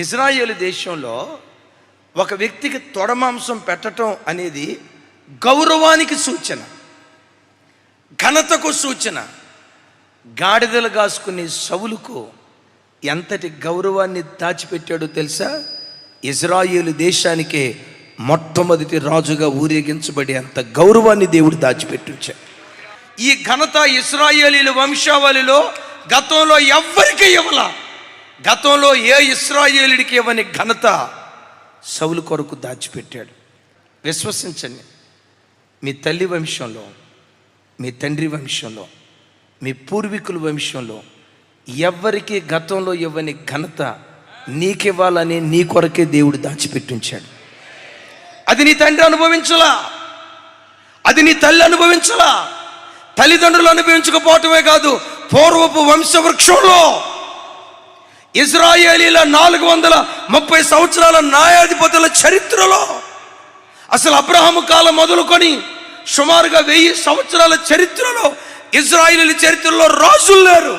ఇజ్రాయేలు దేశంలో ఒక వ్యక్తికి తొడమాంసం పెట్టడం అనేది గౌరవానికి సూచన, ఘనతకు సూచన. గాడిదలు కాసుకునే సౌలుకు ఎంతటి గౌరవాన్ని దాచిపెట్టాడో తెలుసా? ఇజ్రాయేలు దేశానికే మొట్టమొదటి రాజుగా ఊరేగించబడి అంత గౌరవాన్ని దేవుడు దాచిపెట్టించాడు. ఈ ఘనత ఇశ్రాయేలీల వంశావళిలో గతంలో ఎవ్వరికీ ఇవ్వాల. గతంలో ఏ ఇశ్రాయేలుడికి ఇవ్వని ఘనత సౌలు కొరకు దాచిపెట్టాడు. విశ్వసించండి, మీ తల్లి వంశంలో, మీ తండ్రి వంశంలో, మీ పూర్వీకుల వంశంలో ఎవ్వరికి గతంలో ఇవ్వని ఘనత నీకివ్వాలని నీ కొరకే దేవుడు దాచిపెట్టించాడు. అది నీ తండ్రి అనుభవించలా, అది నీ తల్లి అనుభవించలా, తల్లిదండ్రులు అనుభవించకపోవటమే కాదు, పూర్వపు వంశవృక్షంలో ఇజ్రాయేలీల 430 సంవత్సరాల న్యాయాధిపతుల చరిత్రలో, అసలు అబ్రహాము కాలం మొదలుకొని సుమారుగా 1000 సంవత్సరాల చరిత్రలో ఇజ్రాయేలీల చరిత్రలో రాజులు లేరు.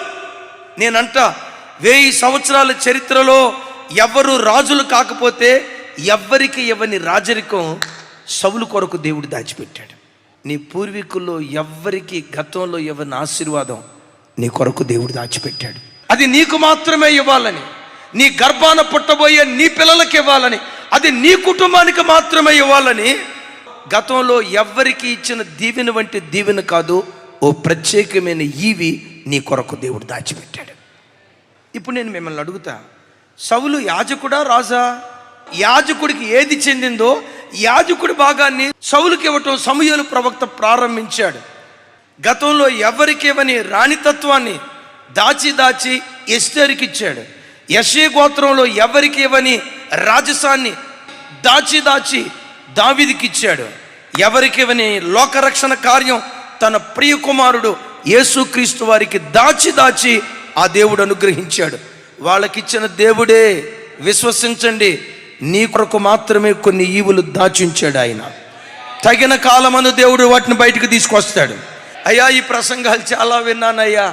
నేనంట 1000 సంవత్సరాల చరిత్రలో ఎవరు రాజులు కాకపోతే ఎవ్వరికి ఇవ్వని రాజరికం సౌలు కొరకు దేవుడు దాచిపెట్టాడు. నీ పూర్వీకుల్లో ఎవ్వరికి గతంలో ఇవ్వని ఆశీర్వాదం నీ కొరకు దేవుడు దాచిపెట్టాడు. అది నీకు మాత్రమే ఇవ్వాలని, నీ గర్భాన పుట్టబోయే నీ పిల్లలకి ఇవ్వాలని, అది నీ కుటుంబానికి మాత్రమే ఇవ్వాలని గతంలో ఎవ్వరికి ఇచ్చిన దీవెన వంటి దీవెన కాదు, ఓ ప్రత్యేకమైన ఈవి నీ కొరకు దేవుడు దాచిపెట్టాడు. ఇప్పుడు నేను మిమ్మల్ని అడుగుతా, సౌలు యాజకుడా రాజా? యాజకుడికి ఏది చెందిందో యాజకుడి భాగాన్ని సౌలుకి ఇవ్వటం సమూయేలు ప్రవక్త ప్రారంభించాడు. గతంలో ఎవరికి ఇవ్వని రాణితత్వాన్ని దాచి ఎస్తేరుకి ఇచ్చాడు. యెషే గోత్రంలో ఎవరికి ఇవ్వని రాజసాన్ని దాచి దావీదుకి ఇచ్చాడు. ఎవరికి ఇవ్వని లోకరక్షణ కార్యం తన ప్రియ కుమారుడు యేసుక్రీస్తు వారికి దాచి ఆ దేవుడు అనుగ్రహించాడు. వాళ్ళకిచ్చిన దేవుడే, విశ్వసించండి, నీ కొరకు మాత్రమే కొన్ని ఈవులు దాచించాడు ఆయన. తగిన కాలమందు దేవుడు వాటిని బయటకు తీసుకొస్తాడు. అయ్యా, ఈ ప్రసంగాలు చాలా విన్నానయ్యా,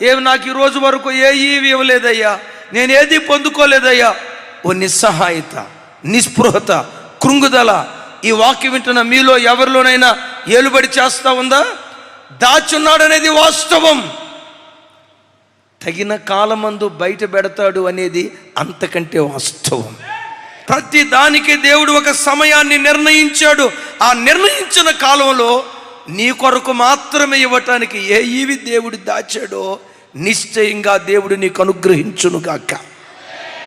ఏమి నాకు ఈ రోజు వరకు ఏ ఈవి ఇవ్వలేదయ్యా, నేను ఏది పొందుకోలేదయ్యా. ఓ నిస్సహాయత, నిస్పృహత, కృంగుదల ఈ వాక్యం వింటున్న మీలో ఎవరిలోనైనా ఏలుబడి చేస్తా ఉందా? దాచున్నాడనేది వాస్తవం. తగిన కాలమందు బయట పెడతాడు అనేది అంతకంటే వాస్తవం. ప్రతి దానికి దేవుడు ఒక సమయాన్ని నిర్ణయించాడు. ఆ నిర్ణయించిన కాలంలో నీ కొరకు మాత్రమే ఇవ్వటానికి ఏ ఈవి దేవుడు దాచాడో నిశ్చయంగా దేవుడు నీకు అనుగ్రహించునుగాక.